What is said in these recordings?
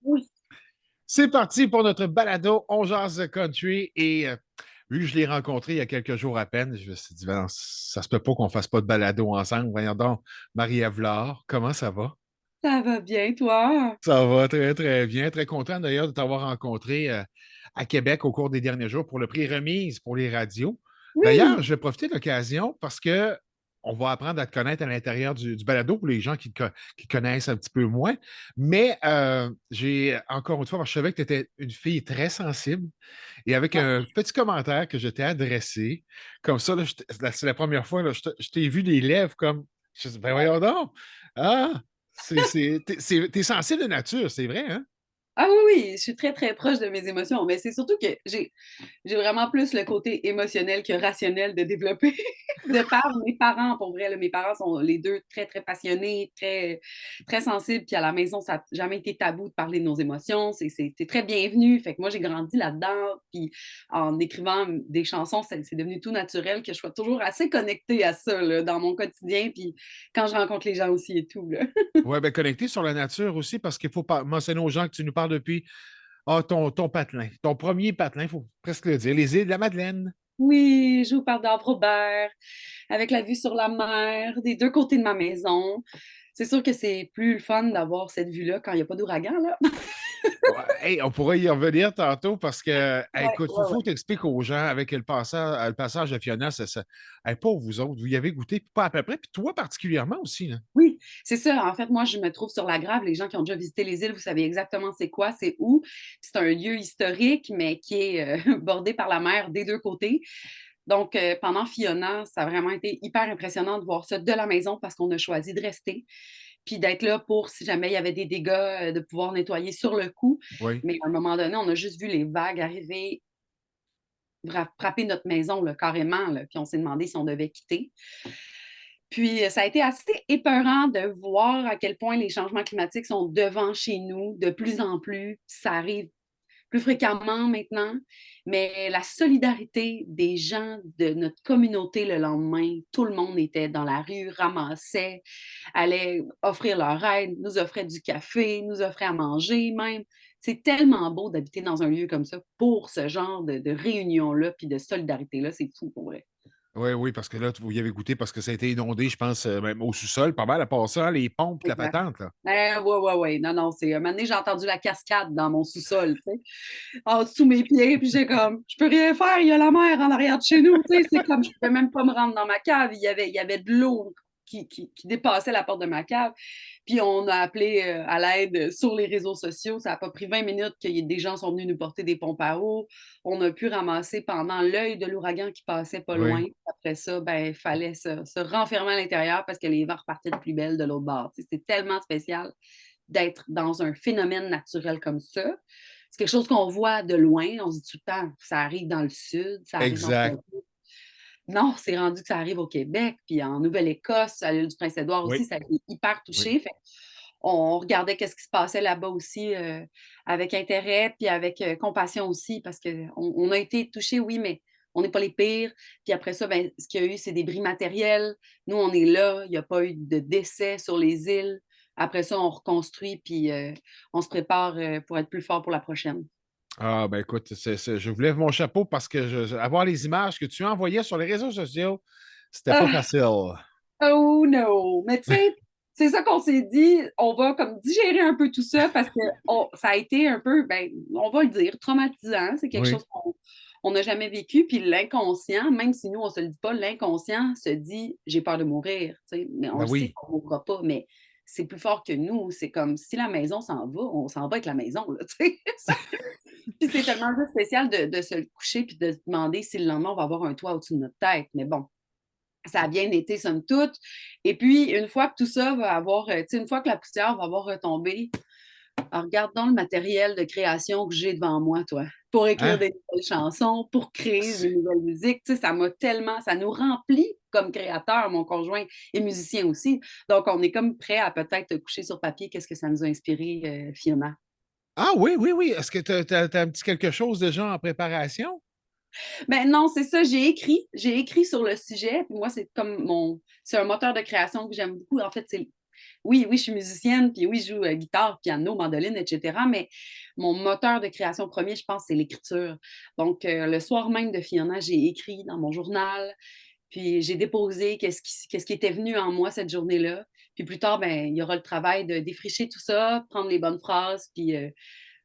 Oui. C'est parti pour notre balado On jase de country et vu que je l'ai rencontré il y a quelques jours à peine, je me suis dit, ben, ça se peut pas qu'on fasse pas de balado ensemble. Voyons donc, Marie-Ève Laure, comment ça va? Ça va bien, toi? Ça va très, très bien. Très content d'ailleurs de t'avoir rencontré à Québec au cours des derniers jours pour le prix remise pour les radios. D'ailleurs, Oui. je vais profiter de l'occasion parce que on va apprendre à te connaître à l'intérieur du balado pour les gens qui te connaissent un petit peu moins. Mais j'ai encore une fois, parce que je savais que tu étais une fille très sensible et avec Ouais. un petit commentaire que je t'ai adressé, comme ça, là, c'est la première fois, là, je t'ai vu les lèvres comme, je dis, ben voyons donc, ah, t'es sensible de nature, c'est vrai, hein? Ah oui, oui, je suis très, très proche de mes émotions, mais c'est surtout que j'ai vraiment plus le côté émotionnel que rationnel de développer de par mes parents, pour vrai. Là, mes parents sont les deux très, très passionnés, très, très sensibles, puis à la maison, ça n'a jamais été tabou de parler de nos émotions. C'est très bienvenu. Fait que moi, j'ai grandi là-dedans, puis en écrivant des chansons, c'est devenu tout naturel que je sois toujours assez connectée à ça là, dans mon quotidien, puis quand je rencontre les gens aussi et tout. Là. Oui, bien connecté sur la nature aussi, parce qu'il faut pas mentionner aux gens que tu nous parles depuis ton patelin, ton premier patelin, il faut presque le dire, les îles de la Madeleine. Oui, je vous parle d'Arbre Robert, avec la vue sur la mer, des deux côtés de ma maison. C'est sûr que c'est plus le fun d'avoir cette vue-là quand il n'y a pas d'ouragan, là. Ouais, hey, on pourrait y revenir tantôt parce que, hey, Ouais, écoute, il ouais, faut ouais. t'expliquer aux gens avec le passage de Fiona, hey, pas vous autres, vous y avez goûté, puis pas à peu près, puis toi particulièrement aussi, là. Oui, c'est ça. En fait, moi, je me trouve sur la Grave. Les gens qui ont déjà visité les îles, vous savez exactement c'est quoi, c'est où. C'est un lieu historique, mais qui est bordé par la mer des deux côtés. Donc, pendant Fiona, ça a vraiment été hyper impressionnant de voir ça de la maison parce qu'on a choisi de rester, puis d'être là pour, si jamais il y avait des dégâts, de pouvoir nettoyer sur le coup. Oui. Mais à un moment donné, on a juste vu les vagues arriver, frapper notre maison là, carrément, là, puis on s'est demandé si on devait quitter. Puis ça a été assez épeurant de voir à quel point les changements climatiques sont devant chez nous de plus en plus. Ça arrive plus fréquemment maintenant, mais la solidarité des gens de notre communauté le lendemain, tout le monde était dans la rue, ramassait, allait offrir leur aide, nous offrait du café, nous offrait à manger même. C'est tellement beau d'habiter dans un lieu comme ça pour ce genre de réunion-là puis de solidarité-là. C'est fou pour vrai. Oui, oui, parce que là, vous y avez goûté parce que ça a été inondé, je pense, même au sous-sol, pas mal à part ça, les pompes, la Exact. patente, là. Ouais, ouais, ouais. Non, non, c'est un moment donné, j'ai entendu la cascade dans mon sous-sol, tu sais, en dessous mes pieds, puis j'ai comme, je peux rien faire, il y a la mer en arrière de chez nous, tu sais, c'est comme, je pouvais même pas me rendre dans ma cave, il y avait de l'eau qui dépassait la porte de ma cave, puis on a appelé à l'aide sur les réseaux sociaux, ça a pas pris 20 minutes que des gens sont venus nous porter des pompes à eau, on a pu ramasser pendant l'œil de l'ouragan qui passait pas loin, Oui. après ça, ben, il fallait se renfermer à l'intérieur parce que les vents repartaient de plus belle de l'autre bord. Tu sais, c'est tellement spécial d'être dans un phénomène naturel comme ça. C'est quelque chose qu'on voit de loin. On se dit tout le temps, ça arrive dans le sud, ça arrive dans Exact. le non, c'est rendu que ça arrive au Québec, puis en Nouvelle-Écosse, à l'île du Prince-Édouard aussi, Oui, ça a été hyper oui. touché. Fait on regardait qu'est-ce qui se passait là-bas aussi avec intérêt, puis avec compassion aussi, parce qu'on on a été touchés, oui, mais on n'est pas les pires. Puis après ça, ben, ce qu'il y a eu, c'est des bris matériels. Nous, on est là, il n'y a pas eu de décès sur les îles. Après ça, on reconstruit, puis on se prépare pour être plus fort pour la prochaine. Ah, ben écoute, je vous lève mon chapeau parce que avoir les images que tu envoyais sur les réseaux sociaux, c'était pas Ah, facile. oh no! Mais tu sais, c'est ça qu'on s'est dit, on va comme digérer un peu tout ça parce que ça a été un peu, ben, on va le dire, traumatisant. C'est quelque Oui. chose qu'on on n'a jamais vécu. Puis l'inconscient, même si nous, on se le dit pas, l'inconscient se dit, j'ai peur de mourir. Tu sais. Mais on Ben le sait oui. qu'on ne mourra pas, mais c'est plus fort que nous. C'est comme si la maison s'en va, on s'en va avec la maison, là, tu sais. Puis c'est tellement juste spécial de se le coucher puis de se demander si le lendemain, on va avoir un toit au-dessus de notre tête. Mais bon, ça a bien été, somme toute. Et puis, une fois que tout ça va avoir, tu sais, une fois que la poussière va avoir retombé, alors regarde donc le matériel de création que j'ai devant moi, toi, pour écrire Hein? des nouvelles chansons, pour créer des nouvelles musiques. Tu sais, ça m'a tellement, ça nous remplit comme créateurs. Mon conjoint est musicien aussi. Donc, on est comme prêt à peut-être coucher sur papier qu'est-ce que ça nous a inspiré, Fiona. Ah oui, oui, oui. Est-ce que tu as un petit quelque chose déjà en préparation? Ben non, c'est ça, j'ai écrit sur le sujet. Puis moi, c'est comme c'est un moteur de création que j'aime beaucoup. En fait, Oui, oui, je suis musicienne, puis oui, je joue guitare, piano, mandoline, etc. Mais mon moteur de création premier, je pense, c'est l'écriture. Donc, le soir même de Fiona, j'ai écrit dans mon journal, puis j'ai déposé qu'est-ce qui était venu en moi cette journée-là. Puis plus tard, ben, il y aura le travail de défricher tout ça, prendre les bonnes phrases, puis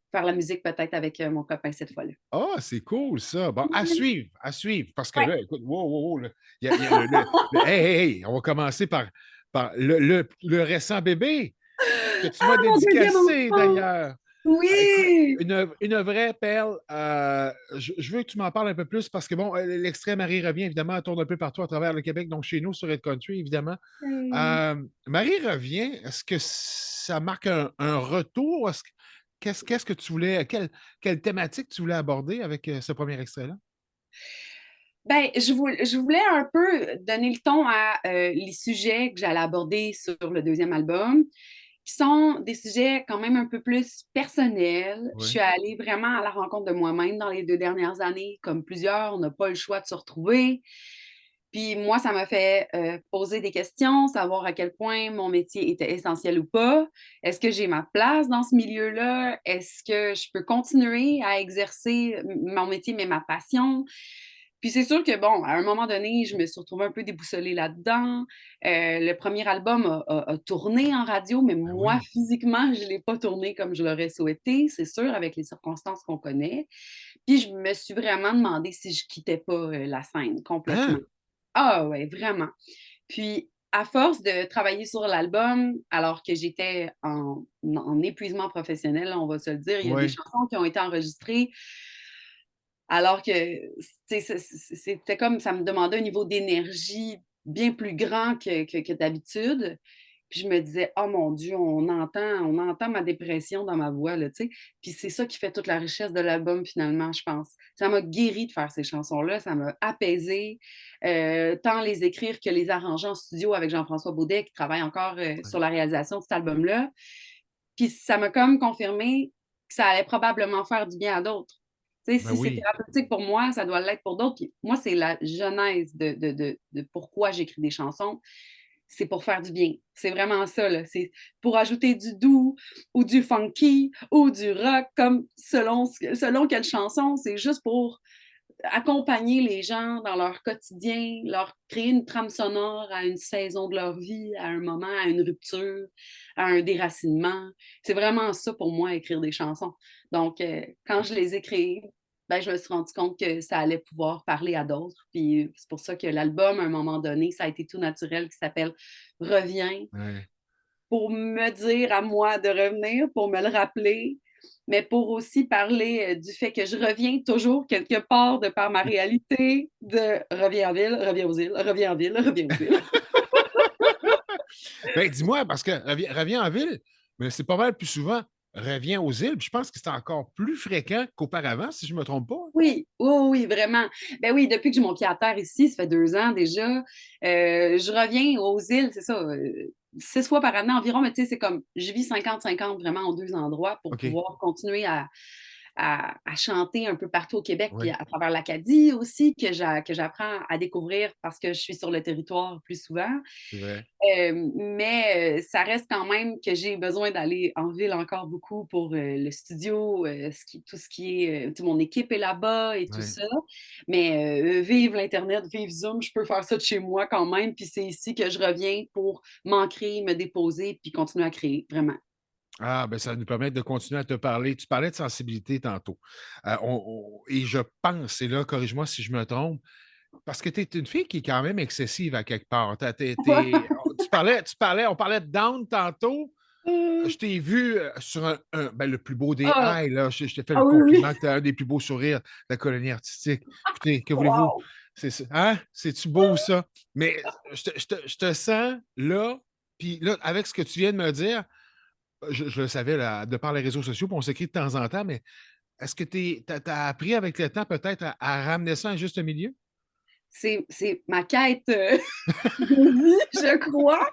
faire la musique peut-être avec mon copain cette fois-là. Ah, c'est cool ça. Bon, à suivre, parce que Ouais. là, écoute, wow, wow, wow, là, il y a hey, hey, hey, on va commencer par le récent bébé que tu m'as Mon deuxième dédicacé enfant! d'ailleurs. Ah, écoute, Oui! une vraie perle. Je veux que tu m'en parles un peu plus parce que, bon, l'extrait Marie revient, évidemment, elle tourne un peu partout à travers le Québec, donc chez nous, sur Red Country, évidemment. Hey. Marie revient, est-ce que ça marque un retour? Qu'est-ce que tu voulais, quelle thématique tu voulais aborder avec ce premier extrait-là? Ben, je voulais un peu donner le ton à les sujets que j'allais aborder sur le deuxième album, qui sont des sujets quand même un peu plus personnels. Je Oui. suis allée vraiment à la rencontre de moi-même dans les 2 dernières années, comme plusieurs, on n'a pas le choix de se retrouver. Puis moi, ça m'a fait poser des questions, savoir à quel point mon métier était essentiel ou pas. Est-ce que j'ai ma place dans ce milieu-là? Est-ce que je peux continuer à exercer mon métier, mais ma passion? Puis c'est sûr que, bon, à un moment donné, je me suis retrouvée un peu déboussolée là-dedans. Le premier album a tourné en radio, mais Ben moi, oui. physiquement, je ne l'ai pas tourné comme je l'aurais souhaité, c'est sûr, avec les circonstances qu'on connaît. Puis je me suis vraiment demandé si je quittais pas la scène complètement. Hein? Ah ouais, vraiment. Puis à force de travailler sur l'album, alors que j'étais en épuisement professionnel, on va se le dire, il y a des Oui. chansons qui ont été enregistrées alors que c'était comme ça me demandait un niveau d'énergie bien plus grand que d'habitude. Puis je me disais, oh mon Dieu, on entend ma dépression dans ma voix, là, tu sais. Puis c'est ça qui fait toute la richesse de l'album, finalement, je pense. Ça m'a guéri de faire ces chansons-là, ça m'a apaisé, tant les écrire que les arranger en studio avec Jean-François Baudet, qui travaille encore sur la réalisation de cet album-là. Puis ça m'a comme confirmé que ça allait probablement faire du bien à d'autres. Tu sais, Ben si c'est oui. thérapeutique pour moi, ça doit l'être pour d'autres. Puis moi, c'est la genèse de pourquoi j'écris des chansons. C'est pour faire du bien. C'est vraiment ça, là. C'est pour ajouter du doux ou du funky ou du rock, comme selon quelle chanson. C'est juste pour accompagner les gens dans leur quotidien, leur créer une trame sonore à une saison de leur vie, à un moment, à une rupture, à un déracinement. C'est vraiment ça pour moi, écrire des chansons. Donc, quand je les ai créées, ben, je me suis rendu compte que ça allait pouvoir parler à d'autres. Puis c'est pour ça que l'album, à un moment donné, ça a été tout naturel, qui s'appelle Reviens, Ouais. pour me dire à moi de revenir, pour me le rappeler, mais pour aussi parler du fait que je reviens toujours quelque part de par ma réalité de reviens en ville, reviens aux îles, reviens en ville, reviens aux îles. Ben, dis-moi, parce que reviens en ville, mais c'est pas mal plus souvent reviens aux îles. Puis je pense que c'est encore plus fréquent qu'auparavant, si je ne me trompe pas. Oui, oui, oui, vraiment. Ben oui, depuis que j'ai mon pied à terre ici, ça fait 2 ans déjà, je reviens aux îles, c'est ça, 6 fois par année environ, mais tu sais, c'est comme, je vis 50-50 vraiment en deux endroits pour OK. pouvoir continuer à chanter un peu partout au Québec, puis Oui, à travers l'Acadie aussi, que j'apprends à découvrir parce que je suis sur le territoire plus souvent. c'est vrai. Mais ça reste quand même que j'ai besoin d'aller en ville encore beaucoup pour le studio, tout ce qui est, toute mon équipe est là-bas et tout Ouais. ça. Mais vive l'Internet, vive Zoom, je peux faire ça de chez moi quand même. Puis c'est ici que je reviens pour m'ancrer, me déposer, puis continuer à créer, vraiment. Ah, ben ça va nous permettre de continuer à te parler. Tu parlais de sensibilité tantôt. Et je pense, et là, corrige-moi si je me trompe, parce que tu es une fille qui est quand même excessive à quelque part. On parlait de down tantôt. Je t'ai vu sur ben, le plus beau des Ah, highs, là. Je t'ai fait ah le oui, oui. compliment que tu as un des plus beaux sourires de la colonie artistique. Écoutez, que voulez-vous? Wow! C'est ça. Hein? C'est-tu beau, ça? Mais je te sens là, puis là, avec ce que tu viens de me dire, je le savais là, de par les réseaux sociaux, puis on s'écrit de temps en temps, mais est-ce que tu as appris avec le temps peut-être à ramener ça à un juste milieu? C'est ma quête de vie, je crois.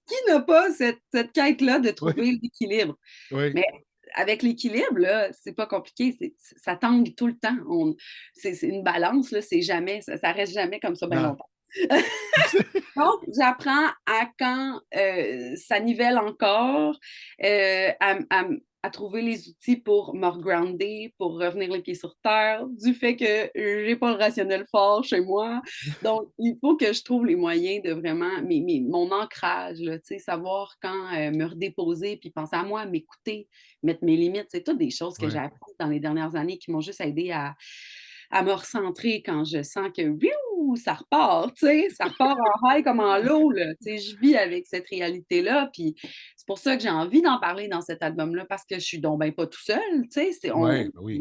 Qui n'a pas cette quête-là de Oui, trouver l'équilibre? oui. Mais avec l'équilibre, là, c'est pas compliqué, ça tangue tout le temps. C'est une balance, là, c'est jamais, ça reste jamais comme ça bien Non. longtemps. Donc, j'apprends à quand ça nivelle encore, à trouver les outils pour me regrounder, pour revenir les pieds sur terre, du fait que j'ai pas le rationnel fort chez moi. Donc, il faut que je trouve les moyens de vraiment, mon ancrage, là, savoir quand me redéposer, puis penser à moi, m'écouter, mettre mes limites. C'est toutes des choses que j'ai Ouais, apprises dans les dernières années qui m'ont juste aidé à me recentrer quand je sens que wiou, ça repart, ça repart en high comme en low, là, je vis avec cette réalité-là, puis c'est pour ça que j'ai envie d'en parler dans cet album-là, parce que je suis donc ben pas tout seul, ouais, ben oui.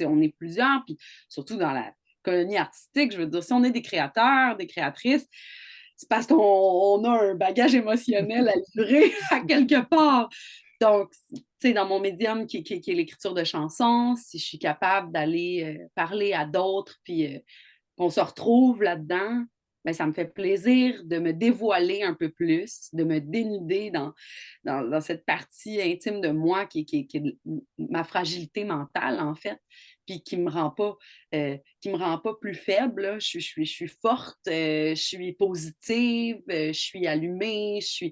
on est plusieurs, puis surtout dans la colonie artistique, je veux dire, si on est des créateurs, des créatrices, c'est parce qu'on a un bagage émotionnel à livrer à quelque part. Donc, dans mon médium qui est l'écriture de chansons, si je suis capable d'aller parler à d'autres, puis qu'on se retrouve là-dedans, ben, ça me fait plaisir de me dévoiler un peu plus, de me dénuder dans cette partie intime de moi qui est ma fragilité mentale, en fait, puis qui me rend pas plus faible. Là. Je suis forte, je suis positive, je suis allumée, je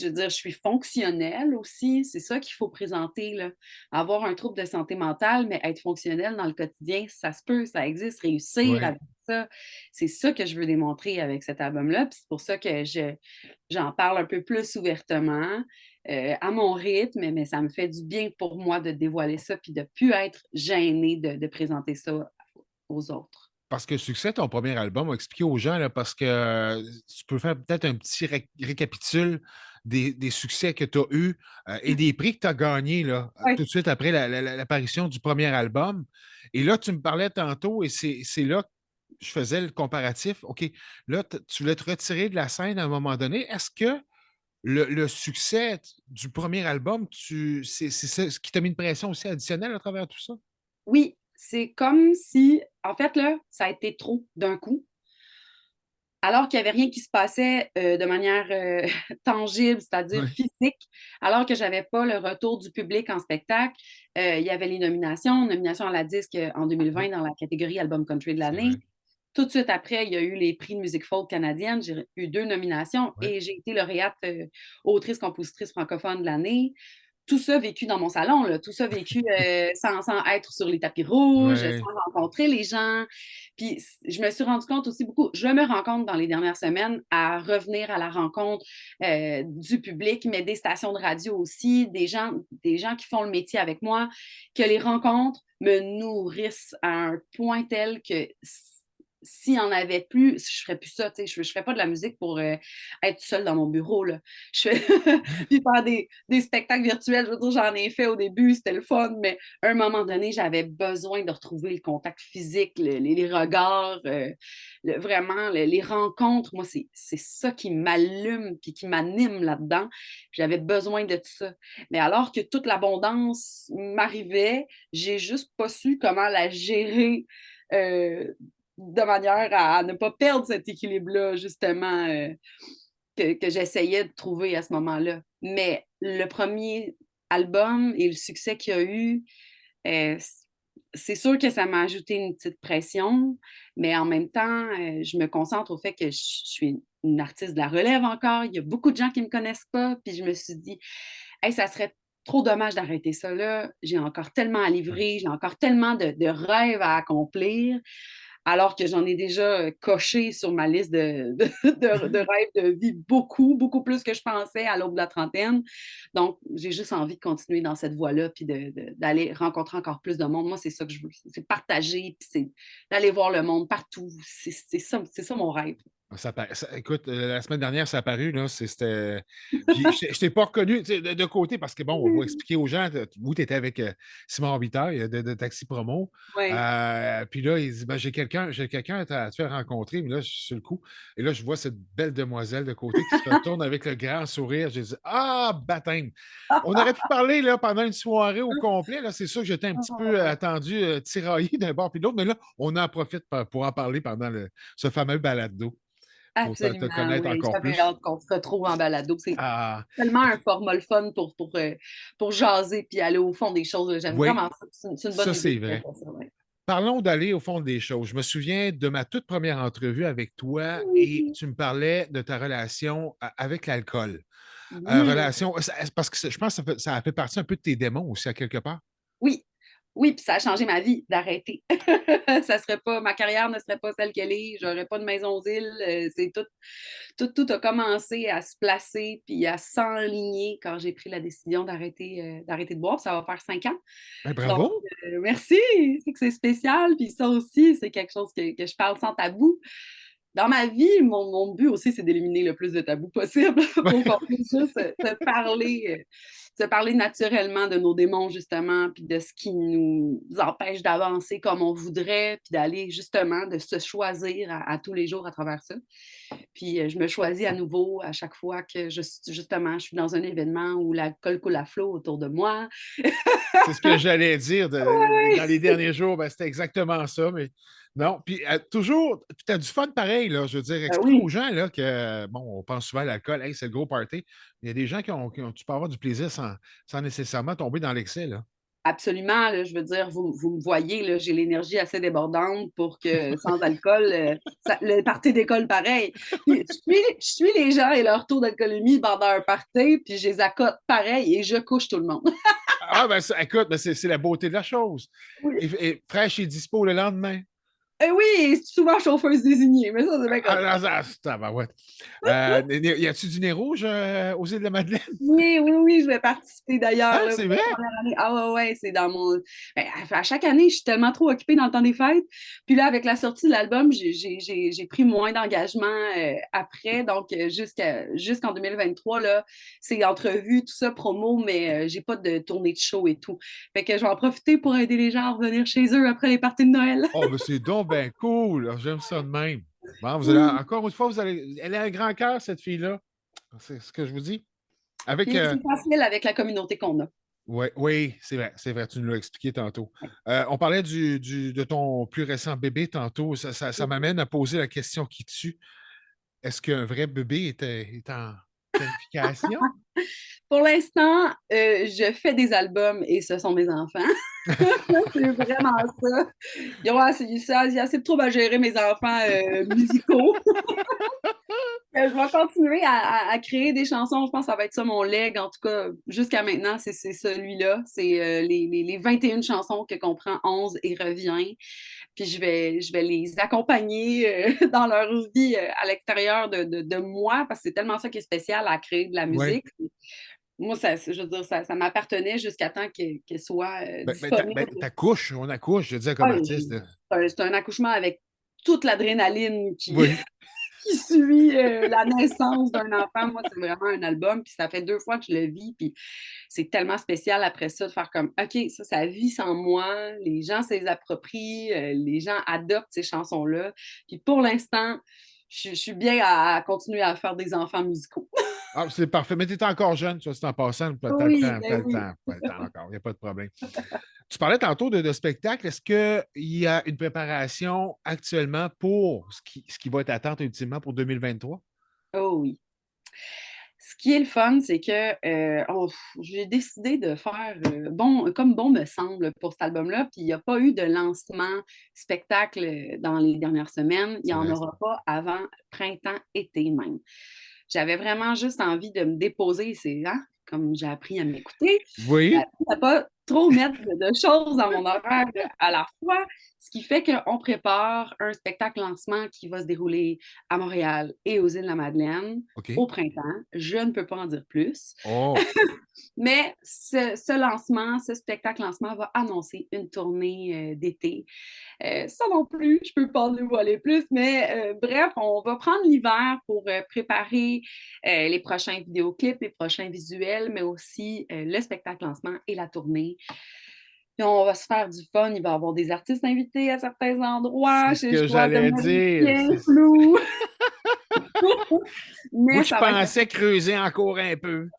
veux dire, je suis fonctionnelle aussi. C'est ça qu'il faut présenter, là. Avoir un trouble de santé mentale, mais être fonctionnel dans le quotidien, ça se peut, ça existe, réussir Ouais. avec ça. C'est ça que je veux démontrer avec cet album-là. Puis c'est pour ça que j'en parle un peu plus ouvertement, à mon rythme, mais ça me fait du bien pour moi de dévoiler ça puis de ne plus être gênée de présenter ça aux autres. Parce que Succès, ton premier album, on va expliquer aux gens, là, parce que tu peux faire peut-être un petit récapitule des succès que tu as eus et des prix que tu as gagnés là, tout Oui, de suite après l'apparition du premier album. Et là, tu me parlais tantôt, et c'est là que je faisais le comparatif. OK, là, tu voulais te retirer de la scène à un moment donné. Est-ce que le succès du premier album, c'est ça ce qui t'a mis une pression aussi additionnelle à travers tout ça? oui, c'est comme si, en fait, là, ça a été trop d'un coup. Alors qu'il n'y avait rien qui se passait de manière tangible, c'est-à-dire Oui, physique, alors que je n'avais pas le retour du public en spectacle. Il y avait les nominations à la disque en 2020 oui, dans la catégorie Album Country de c'est l'année. vrai. Tout de suite après, il y a eu les prix de musique folk canadienne. J'ai eu 2 nominations Ouais, et j'ai été lauréate autrice-compositrice francophone de l'année. Tout ça vécu dans mon salon, là, tout ça vécu sans être sur les tapis rouges, ouais, sans rencontrer les gens. Puis je me suis rendu compte aussi beaucoup, je me rends compte dans les dernières semaines à revenir à la rencontre du public, mais des stations de radio aussi, des gens qui font le métier avec moi, que les rencontres me nourrissent à un point tel que s'il n'y en avait plus, je ne ferais plus ça. Je ne ferais pas de la musique pour être seule dans mon bureau. Là. Je fais puis faire des spectacles virtuels, je veux dire, j'en ai fait au début, c'était le fun, mais à un moment donné, j'avais besoin de retrouver le contact physique, les regards, vraiment, les rencontres. Moi, c'est ça qui m'allume puis qui m'anime là-dedans. J'avais besoin de ça. Mais alors que toute l'abondance m'arrivait, j'ai juste pas su comment la gérer. De manière à ne pas perdre cet équilibre-là, justement, que j'essayais de trouver à ce moment-là. Mais le premier album et le succès qu'il y a eu, euh, c'est sûr que ça m'a ajouté une petite pression, mais en même temps, je me concentre au fait que je suis une artiste de la relève encore. Il y a beaucoup de gens qui ne me connaissent pas, puis je me suis dit, hey, ça serait trop dommage d'arrêter ça là. J'ai encore tellement à ouais. livrer, j'ai encore tellement de rêves à accomplir alors que j'en ai déjà coché sur ma liste de rêves de vie beaucoup, beaucoup plus que je pensais à l'aube de la trentaine. Donc, j'ai juste envie de continuer dans cette voie-là, puis d'aller rencontrer encore plus de monde. Moi, c'est ça que je veux. C'est partager, puis c'est d'aller voir le monde partout. C'est ça mon rêve. Écoute, la semaine dernière, ça a apparu, là, c'était. Puis je t'ai pas reconnu, tu sais, de côté, parce que bon, on va expliquer aux gens, où tu étais avec Simon Robitaille de Taxi Promo. Oui. Puis là, il dit ben, j'ai quelqu'un à te faire rencontrer, mais là, je suis sur le coup. Et là, je vois cette belle demoiselle de côté qui se retourne avec le grand sourire. J'ai dit ah, baptême! On aurait pu parler là, pendant une soirée au complet. Là, c'est sûr que j'étais un petit peu attendu, tiraillé d'un bord puis de l'autre, mais là, on en profite pour en parler pendant ce fameux balado pour te Absolument, connaître oui. encore J'avais plus. hâte qu'on se retrouve en balado. C'est Ah, tellement un écoute, format le fun pour jaser puis aller au fond des choses. J'aime oui, vraiment ça. C'est une bonne ça idée c'est de faire vrai. ça, ouais. Parlons d'aller au fond des choses. Je me souviens de ma toute première entrevue avec toi et Oui. tu me parlais de ta relation avec l'alcool. Mhm. Relation, parce que je pense que ça a fait partie un peu de tes démons aussi, à quelque part. Oui, oui, puis ça a changé ma vie d'arrêter. Ça serait pas, ma carrière ne serait pas celle qu'elle est, j'aurais pas de maison aux îles. C'est tout a commencé à se placer puis à s'enligner quand j'ai pris la décision d'arrêter de boire. Ça va faire 5 ans. Ben, Donc, bravo! merci, c'est que c'est spécial. Puis ça aussi, c'est quelque chose que je parle sans tabou. Dans ma vie, mon but aussi, c'est d'éliminer le plus de tabous possible pour qu'on puisse juste se parler naturellement de nos démons, justement, puis de ce qui nous empêche d'avancer comme on voudrait, puis d'aller justement, de se choisir à tous les jours à travers ça. Puis je me choisis à nouveau à chaque fois que justement, je suis dans un événement où l'alcool coule à flot autour de moi. C'est ce que j'allais dire dans Ouais. les derniers jours. Ben, c'était exactement ça. Mais non. Puis toujours, tu as du fun pareil. Là, je veux dire, explique aux Oui, gens là, que, bon, on pense souvent à l'alcool. Hey, c'est le gros party. Il y a des gens tu peux avoir du plaisir sans nécessairement tomber dans l'excès. Là. absolument. Là, je veux dire, vous me voyez, là, j'ai l'énergie assez débordante pour que sans alcool, le party décolle pareil. Puis, je suis les gens et leur taux d'alcoolémie pendant un party, puis je les accote pareil et je couche tout le monde. Ah, ben, écoute, ben, c'est la beauté de la chose. Oui. Et fraîche et dispo le lendemain. Oui, c'est souvent chauffeuse désignée, mais ça, c'est bien Ah, correct. non, ouais. Y a-tu du nez rouge aux îles de la Madeleine? Oui, oui, oui, je vais participer d'ailleurs Ah, là, c'est pour la vrai? première année. Ah ouais, ouais, c'est dans mon. Ben, à chaque année, je suis tellement trop occupée dans le temps des fêtes. Puis là, avec la sortie de l'album, j'ai pris moins d'engagement après. Donc, jusqu'en 2023, là, c'est entrevue, tout ça, promo, mais j'ai pas de tournée de show et tout. Fait que je vais en profiter pour aider les gens à revenir chez eux après les parties de Noël. Oh, ben c'est donc ben cool. Alors, j'aime ça de même. Bon, Oui. encore une fois, elle a un grand cœur, cette fille-là. C'est ce que je vous dis. Avec, Puis c'est facile avec la communauté qu'on a. ouais, oui, c'est vrai, tu nous l'as expliqué tantôt. On parlait de ton plus récent bébé tantôt. Ça m'amène à poser la question qui tue. Est-ce qu'un vrai bébé est en planification? Pour l'instant, je fais des albums et ce sont mes enfants. C'est vraiment ça. Il y a assez de troubles à gérer mes enfants musicaux. Je vais continuer à créer des chansons. Je pense que ça va être ça mon leg. En tout cas, jusqu'à maintenant, c'est celui-là. C'est les 21 chansons que comprend 11 et revient. Puis je vais les accompagner dans leur vie à l'extérieur de moi parce que c'est tellement ça qui est spécial à créer de la Oui. musique. Moi, je veux dire, ça m'appartenait jusqu'à temps qu'elle soit Ben, disponible. t'accouches, on accouche, je veux dire, comme Ah, artiste. Là. c'est un accouchement avec toute l'adrénaline qui, Oui. qui suit la naissance d'un enfant. Moi, c'est vraiment un album, puis ça fait 2 fois que je le vis, puis c'est tellement spécial après ça de faire comme, OK, ça vit sans moi, les gens se les approprient, les gens adoptent ces chansons-là. Puis pour l'instant, je suis bien à continuer à faire des enfants musicaux. Ah, c'est parfait. Mais tu es encore jeune, tu vois, c'est en passant. Tu as le Oui, temps, tu ben le oui. temps. T'as le temps encore, il n'y a pas de problème. Tu parlais tantôt de spectacle. Est-ce qu'il y a une préparation actuellement pour ce qui va être attente ultimement pour 2023? Oh oui. Ce qui est le fun, c'est que j'ai décidé de faire comme bon me semble pour cet album-là, puis il n'y a pas eu de lancement spectacle dans les dernières semaines. Il n'y C'est en vrai, ça. aura pas avant printemps-été même. J'avais vraiment juste envie de me déposer, c'est comme j'ai appris à m'écouter, j'ai Oui. appris à pas trop mettre de choses dans mon horaire à la fois, ce qui fait qu'on prépare un spectacle lancement qui va se dérouler à Montréal et aux îles de la Madeleine OK. au printemps. Je ne peux pas en dire plus. Oh. Mais ce lancement, ce spectacle lancement va annoncer une tournée d'été. Ça non plus, je peux pas en dévoiler plus, mais bref, on va prendre l'hiver pour préparer les prochains vidéoclips, les prochains visuels, mais aussi le spectacle lancement et la tournée. Puis on va se faire du fun. Il va y avoir des artistes invités à certains endroits. C'est ce J'ai le que choix de j'allais mettre dire. bien flou, Moi, mais je ça va être. pensais creuser encore un peu.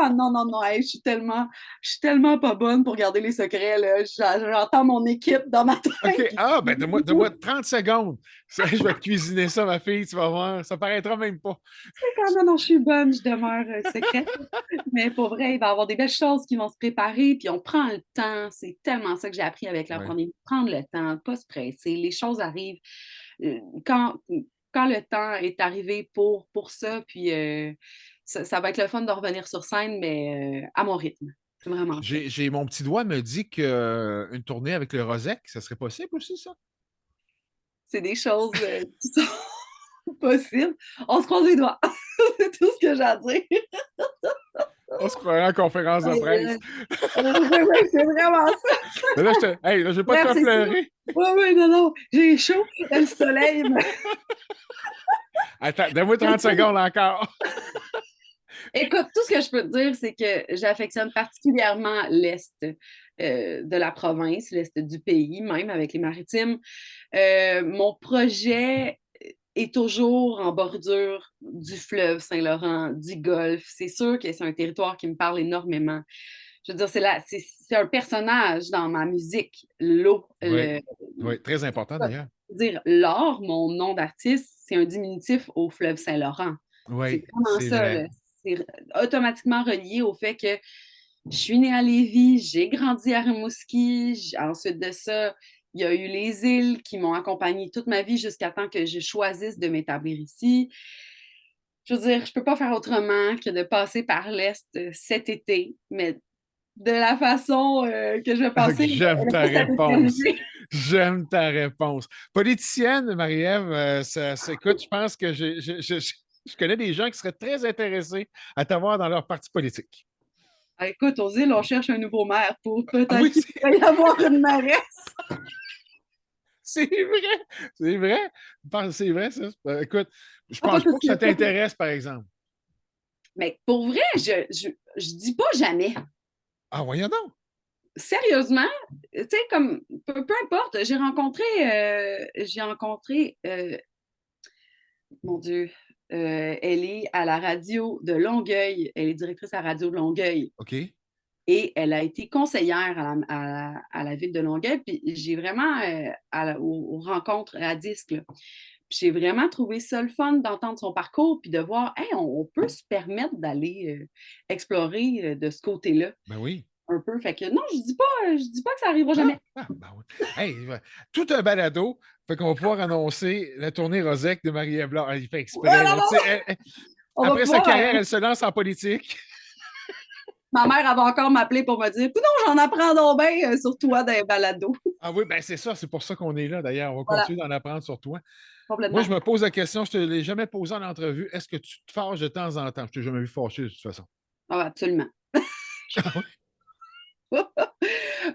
Ah non, non, non, hey, je suis tellement pas bonne pour garder les secrets, là. J'entends mon équipe dans ma tête. OK. Ah, ben donne-moi 30 secondes. Je vais te cuisiner ça, ma fille, tu vas voir. Ça paraîtra même pas. Ah non, non, je suis bonne, je demeure secrète. Mais pour vrai, il va y avoir des belles choses qui vont se préparer, puis on prend le temps. C'est tellement ça que j'ai appris avec la Ouais. pandémie. Prendre le temps, pas se presser. Les choses arrivent quand, quand le temps est arrivé pour ça, puis ça va être le fun de revenir sur scène, mais à mon rythme. C'est vraiment ça. Mon petit doigt me dit qu'une tournée avec le Rosec, ça serait possible aussi, ça? C'est des choses qui sont possibles. On se croise les doigts. C'est tout ce que j'ai à dire. On se croirait en conférence de presse. Ouais, ouais, c'est vraiment ça. Mais là, hey, là, je vais pas te Bref, faire c'est ça. pleurer. Oui, oui, non, non, j'ai chaud. Le soleil. Attends, donne-moi 30 secondes encore. Écoute, tout ce que je peux te dire, c'est que j'affectionne particulièrement l'Est de la province, l'Est du pays, même avec les maritimes. Mon projet est toujours en bordure du fleuve Saint-Laurent, du Golfe. C'est sûr que c'est un territoire qui me parle énormément. Je veux dire, c'est un personnage dans ma musique, l'eau. Oui, oui, très important d'ailleurs. Dire l'or, mon nom d'artiste, c'est un diminutif au fleuve Saint-Laurent. C'est Oui, vraiment c'est ça, vrai. là. C'est automatiquement relié au fait que je suis née à Lévis, j'ai grandi à Rimouski. Ensuite de ça, il y a eu les îles qui m'ont accompagnée toute ma vie jusqu'à temps que je choisisse de m'établir ici. Je veux dire, je peux pas faire autrement que de passer par l'Est cet été, mais de la façon que je vais passer, J'aime elle est ta pas cette réponse. éternité. J'aime ta réponse. Politicienne, Marie-Ève, écoute, je pense que je connais des gens qui seraient très intéressés à t'avoir dans leur parti politique. Ah, écoute, aux îles, on cherche un nouveau maire pour Ah peut-être oui, qu'il pourrait y avoir une mairesse. c'est vrai. C'est vrai. C'est vrai, ça. Écoute, je Ah, pas pense tout pas de que ça suite. t'intéresse, par exemple. Mais pour vrai, je dis pas jamais. Ah, voyons donc. Sérieusement, tu sais, comme, peu importe, j'ai rencontré, mon Dieu, elle est à la radio de Longueuil, elle est directrice à la radio de Longueuil OK. et elle a été conseillère à la ville de Longueuil, puis j'ai vraiment, aux rencontres à disque, là, j'ai vraiment trouvé ça le fun d'entendre son parcours puis de voir, hey, on peut se permettre d'aller explorer de ce côté-là Ben oui. un peu. Fait que non, je dis pas que ça arrivera Ah, jamais. ah, ben oui. Hey, tout un balado. Fait qu'on va pouvoir annoncer la tournée Rosec de Marie-Ève Laure. Il fait Ah, exprès, non, là. Tu non! sais, On va après sa pouvoir. carrière, elle se lance en politique. Ma mère avait encore m'appeler pour me dire, non, j'en apprends donc bien sur toi dans les balados. Ah oui, ben c'est ça, c'est pour ça qu'on est là, d'ailleurs. On va Voilà, continuer d'en apprendre sur toi. Moi, je complètement. me pose la question, je ne te l'ai jamais posée en entrevue. Est-ce que tu te fâches de temps en temps? Je ne t'ai jamais vu fâcher de toute façon. Ah, absolument. Ah oui?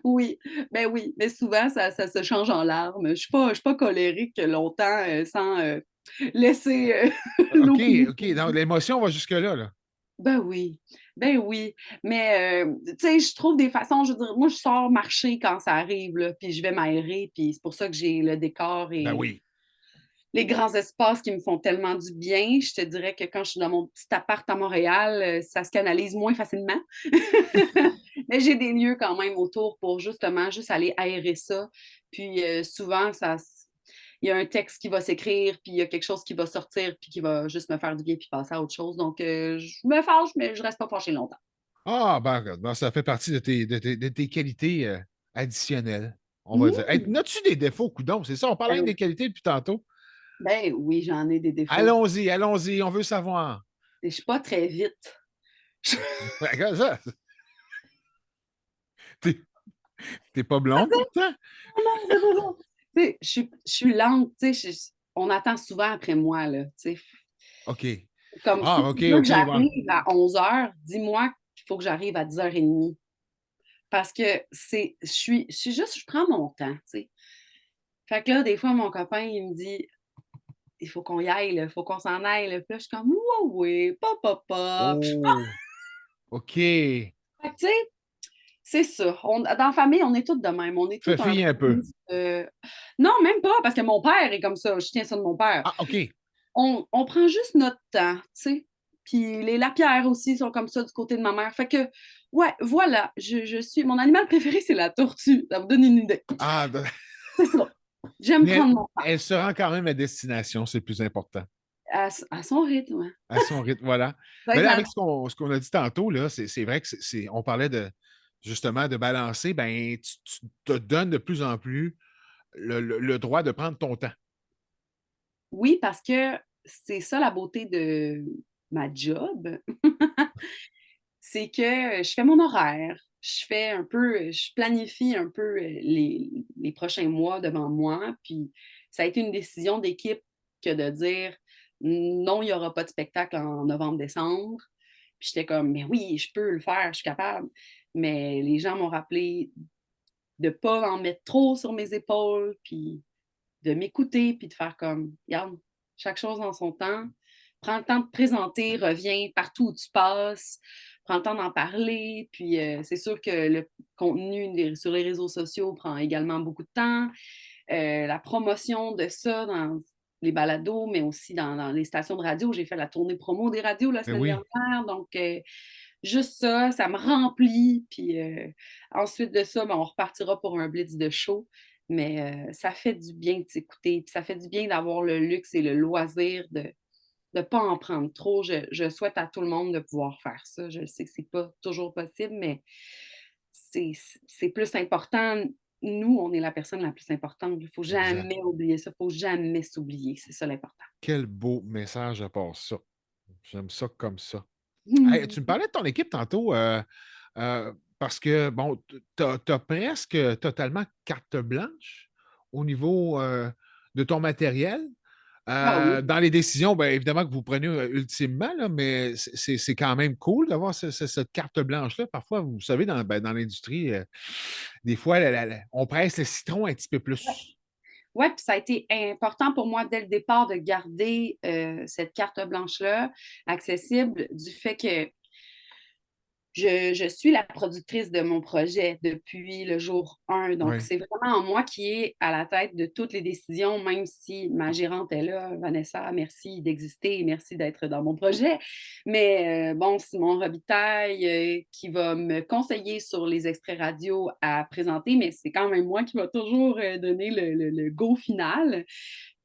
Oui, ben oui, mais souvent, ça se change en larmes. Je suis pas colérique longtemps sans laisser OK, l'opinion. OK. Donc, l'émotion va jusque-là, là. Ben oui, ben oui. Mais, tu sais, je trouve des façons, je veux dire, moi, je sors marcher quand ça arrive, là, puis je vais m'aérer, puis c'est pour ça que j'ai le décor Ben et oui. les grands espaces qui me font tellement du bien. Je te dirais que quand je suis dans mon petit appart à Montréal, ça se canalise moins facilement. Mais j'ai des lieux quand même autour pour justement juste aller aérer ça. Puis souvent, il y a un texte qui va s'écrire, puis il y a quelque chose qui va sortir, puis qui va juste me faire du bien, puis passer à autre chose. Donc, je me fâche, mais je reste pas fâchée longtemps. Ah, ben, ça fait partie de tes qualités additionnelles, on va dire. Hey, Mmh. n'as-tu des défauts, coudonc? C'est ça, on parlait Ben, des qualités depuis tantôt. ben oui, j'en ai des défauts. Allons-y, allons-y, on veut savoir. Je suis pas très vite. Regarde ça. T'es t'es pas blonde pourtant? Non, c'est pas bon. Tu sais, je suis lente, tu sais, on attend souvent après moi, là, tu sais. OK. Comme Ah, si tu OK, veux que OK, bon. j'arrive à 11 heures, dis-moi qu'il faut que j'arrive à 10h30. Parce que je suis juste, je prends mon temps, tu sais. Fait que là, des fois, mon copain, il me dit, il faut qu'on y aille, il faut qu'on s'en aille, là. Puis là, je suis comme, ouais, ouais, pop, pop, pop. Oh, OK. Fait que, tu sais, c'est ça. Dans la famille, on est tous de même. On est tous Fais un fi un peu. peu. Non, même pas, parce que mon père est comme ça. Je tiens ça de mon père. Ah, OK. On prend juste notre temps, tu sais. Puis les lapierres aussi sont comme ça du côté de ma mère. Fait que, ouais, voilà, je suis... Mon animal préféré, c'est la tortue. Ça vous donne une idée. Ah, C'est ça. J'aime mais prendre mon temps. elle se rend quand même à destination, c'est le plus important. À son rythme, hein. À son rythme, voilà. Ça va Mais être là, la... avec ce qu'on a dit tantôt, là, c'est vrai que on parlait justement de balancer, ben, tu te donnes de plus en plus le droit de prendre ton temps. Oui, parce que c'est ça la beauté de ma job. C'est que je fais mon horaire, je planifie un peu les prochains mois devant moi. Puis ça a été une décision d'équipe que de dire non, il n'y aura pas de spectacle en novembre-décembre. Puis j'étais comme, mais oui, je peux le faire, je suis capable. Mais les gens m'ont rappelé de ne pas en mettre trop sur mes épaules, puis de m'écouter, puis de faire comme, regarde, chaque chose en son temps. Prends le temps de te présenter, reviens partout où tu passes, prends le temps d'en parler. Puis c'est sûr que le contenu sur les réseaux sociaux prend également beaucoup de temps. La promotion de ça dans les balados, mais aussi dans les stations de radio. J'ai fait la tournée promo des radios la Ben semaine oui, dernière. Donc, juste ça me remplit. Puis ensuite de ça, ben, on repartira pour un blitz de show. Mais ça fait du bien de s'écouter. Puis ça fait du bien d'avoir le luxe et le loisir de ne pas en prendre trop. Je souhaite à tout le monde de pouvoir faire ça. Je sais que c'est pas toujours possible, mais c'est c'est plus important. Nous, on est la personne la plus importante. Il ne faut exact. jamais oublier ça. Il ne faut jamais s'oublier. C'est ça l'important. Quel beau message à part ça. J'aime ça comme ça. Hey, Hmm. tu me parlais de ton équipe tantôt, parce que, bon, tu as presque totalement carte blanche au niveau de ton matériel. Ah oui. Dans les décisions, bien évidemment que vous prenez ultimement, là, mais c'est quand même cool d'avoir cette carte blanche-là. Parfois, vous savez, dans l'industrie, des fois, on presse le citron un petit peu plus. Ouais, puis ça a été important pour moi dès le départ de garder cette carte blanche-là accessible du fait que je suis la productrice de mon projet depuis le jour 1. Donc, Oui. c'est vraiment moi qui est à la tête de toutes les décisions, même si ma gérante est là. Vanessa, merci d'exister et merci d'être dans mon projet. Mais bon, Simon Robitaille, qui va me conseiller sur les extraits radio à présenter, mais c'est quand même moi qui va toujours donner le go final.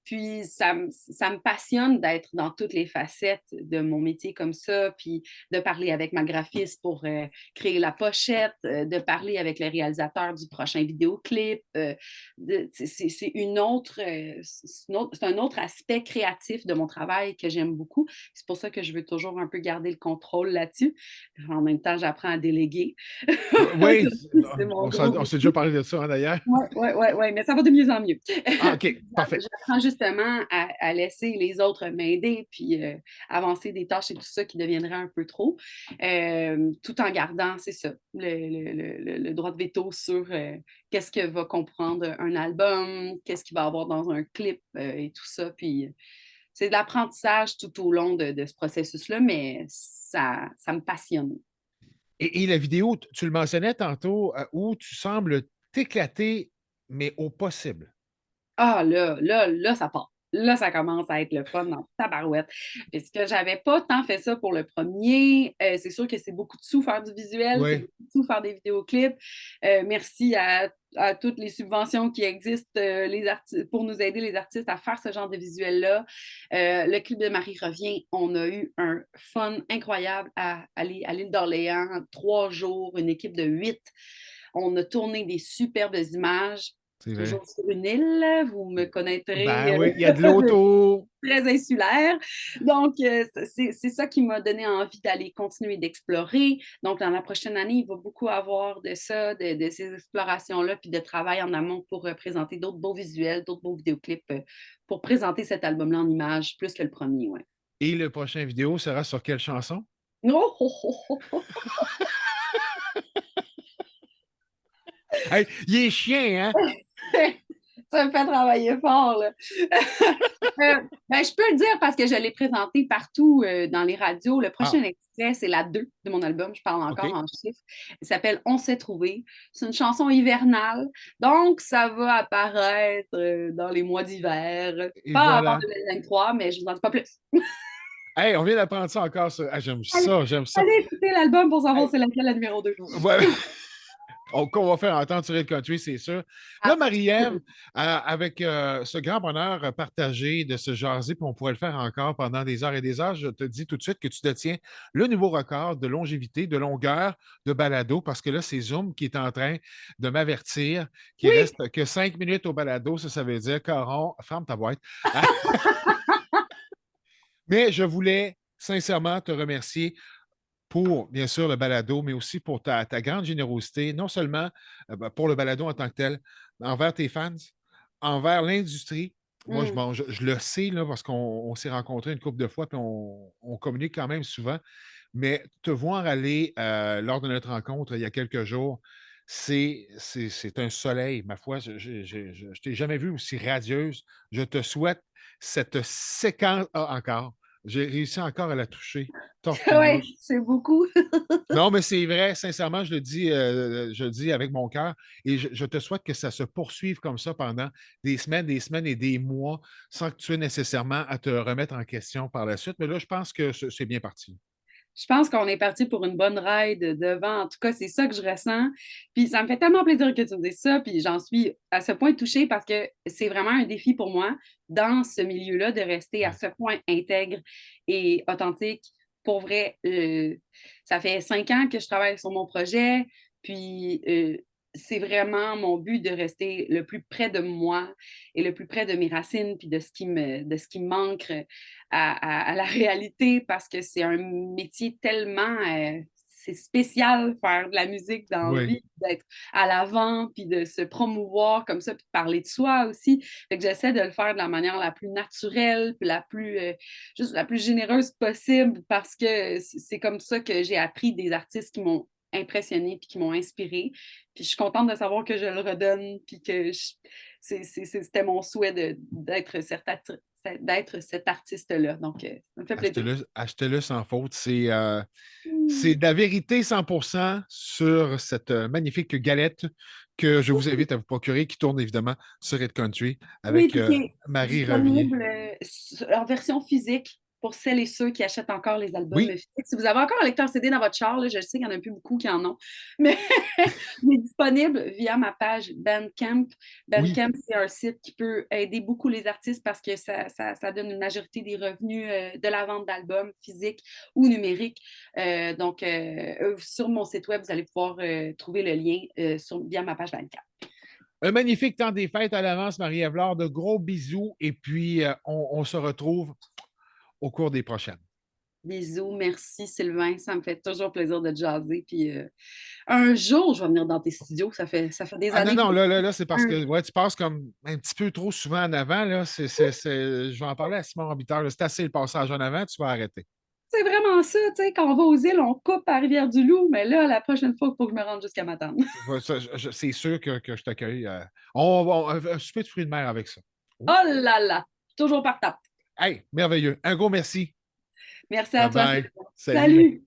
Puis ça me passionne d'être dans toutes les facettes de mon métier comme ça, puis de parler avec ma graphiste pour créer la pochette, de parler avec les réalisateurs du prochain vidéoclip. C'est c'est un autre aspect créatif de mon travail que j'aime beaucoup. C'est pour ça que je veux toujours un peu garder le contrôle là-dessus. En même temps, j'apprends à déléguer. Oui, C'est mon gros on s'est déjà défi. parlé de ça, hein, d'ailleurs. Ouais, mais ça va de mieux en mieux. Ah, OK, parfait. J'apprends justement à laisser les autres m'aider, puis avancer des tâches et tout ça qui deviendraient un peu trop, tout en gardant, c'est ça, le droit de veto sur qu'est-ce que va comprendre un album, qu'est-ce qu'il va avoir dans un clip et tout ça. Puis c'est de l'apprentissage tout au long de ce processus-là, mais ça me passionne. Et la vidéo, tu le mentionnais tantôt, où tu sembles t'éclater, mais au possible. Ah, là, ça part. Là, ça commence à être le fun dans ta barouette. Puisque j'avais pas tant fait ça pour le premier. C'est sûr que c'est beaucoup de sous faire du visuel, c'est Oui, beaucoup de sous faire des vidéoclips. Merci à toutes les subventions qui existent pour nous aider, les artistes, à faire ce genre de visuel-là. Le clip de Marie revient, on a eu un fun incroyable à aller à l'île d'Orléans, 3 jours, une équipe de 8. On a tourné des superbes images c'est vrai. toujours sur une île. Vous me Ben connaîtrez oui, il y a de l'auto. très insulaire. Donc, c'est ça qui m'a donné envie d'aller continuer d'explorer. Donc, dans la prochaine année, il va beaucoup avoir de ça, de ces explorations-là, puis de travail en amont pour présenter d'autres beaux visuels, d'autres beaux vidéoclips pour présenter cet album-là en images, plus que le premier, ouais. Et le prochain vidéo sera sur quelle chanson? Oh, oh, oh, oh. Hey, il est chien, hein? Ça me fait travailler fort, là. Ben, je peux le dire parce que je l'ai présenté partout dans les radios. Le Ah, prochain extrait, c'est la 2 de mon album. Je parle encore OK. en chiffres. Il s'appelle On s'est trouvé. C'est une chanson hivernale. Donc, ça va apparaître dans les mois d'hiver. Et Pas avant voilà. 2023, mais je ne vous en dis pas plus. Hey, on vient d'apprendre ça encore. Ça. Ah, j'aime Allez, ça, j'aime ça. allez écouter l'album pour savoir Hey, c'est laquelle la numéro 2. ouais. Qu'on va faire entendre sur le country, c'est sûr. Là, Marie-Ève, avec ce grand bonheur partagé de se jaser, puis on pourrait le faire encore pendant des heures et des heures, je te dis tout de suite que tu détiens le nouveau record de longévité, de longueur de balado, parce que là, c'est Zoom qui est en train de m'avertir qu'il Oui, reste que 5 minutes au balado. Ça veut dire, Caron, ferme ta boîte. Mais je voulais sincèrement te remercier pour, bien sûr, le balado, mais aussi pour ta grande générosité, non seulement pour le balado en tant que tel, mais envers tes fans, envers l'industrie. Moi, mm, je le sais là, parce qu'on s'est rencontrés une couple de fois, puis on communique quand même souvent. Mais te voir aller lors de notre rencontre il y a quelques jours, c'est un soleil, ma foi. Je ne t'ai jamais vu aussi radieuse. Je te souhaite cette séquence encore. J'ai réussi encore à la toucher. ouais, Torpilleux. c'est beaucoup. Non, mais c'est vrai, sincèrement, je le dis avec mon cœur. Et je te souhaite que ça se poursuive comme ça pendant des semaines et des mois, sans que tu aies nécessairement à te remettre en question par la suite. Mais là, je pense que c'est bien parti. Je pense qu'on est parti pour une bonne ride devant. En tout cas, c'est ça que je ressens. Puis ça me fait tellement plaisir que tu me dises ça. Puis j'en suis à ce point touchée parce que c'est vraiment un défi pour moi dans ce milieu-là de rester à Ouais. ce point intègre et authentique. Pour vrai, ça fait 5 ans que je travaille sur mon projet. Puis c'est vraiment mon but de rester le plus près de moi et le plus près de mes racines puis de ce qui me manque à la réalité parce que c'est un métier tellement c'est spécial faire de la musique dans la Oui. vie, d'être à l'avant, puis de se promouvoir comme ça, puis de parler de soi aussi. Fait que j'essaie de le faire de la manière la plus naturelle, puis la plus, juste la plus généreuse possible, parce que c'est comme ça que j'ai appris des artistes qui m'ont impressionné puis qui m'ont inspiré. Puis je suis contente de savoir que je le redonne, puis que c'était mon souhait d'être cet artiste-là. Donc, ça me fait plaisir. Achetez-le sans faute. C'est Hmm. de la vérité 100% sur cette magnifique galette que je vous invite à vous procurer, qui tourne évidemment sur Red Country Oui, avec puis qui est Marie Ravier. disponible en version physique pour celles et ceux qui achètent encore les albums Oui, physiques. Si vous avez encore un lecteur CD dans votre char, là, je sais qu'il n'y en a plus beaucoup qui en ont, mais il est disponible via ma page Bandcamp. oui. Bandcamp, c'est un site qui peut aider beaucoup les artistes parce que ça donne une majorité des revenus de la vente d'albums physiques ou numériques. Donc, sur mon site web, vous allez pouvoir trouver le lien via ma page Bandcamp. Un magnifique temps des fêtes à l'avance, Marie-Ève Laure. De gros bisous et puis on se retrouve au cours des prochaines. Bisous, merci Sylvain, ça me fait toujours plaisir de te jaser. Puis un jour, je vais venir dans tes studios, ça fait des Ah non, années que non, là, c'est parce un- que ouais, tu passes comme un petit peu trop souvent en avant. Là. Je vais en parler à Simon Robitaille. C'est assez le passage en avant, tu vas arrêter. c'est vraiment ça, tu sais, quand on va aux îles, on coupe à Rivière-du-Loup, mais là, la prochaine fois, il faut que je me rende jusqu'à Matane. C'est sûr que je t'accueille. Un souper de fruits de mer avec ça. Oh. Oh là là, toujours partant. Hey, merveilleux. Un gros merci. Merci à Bye toi, bye. Sylvain. Salut. Salut!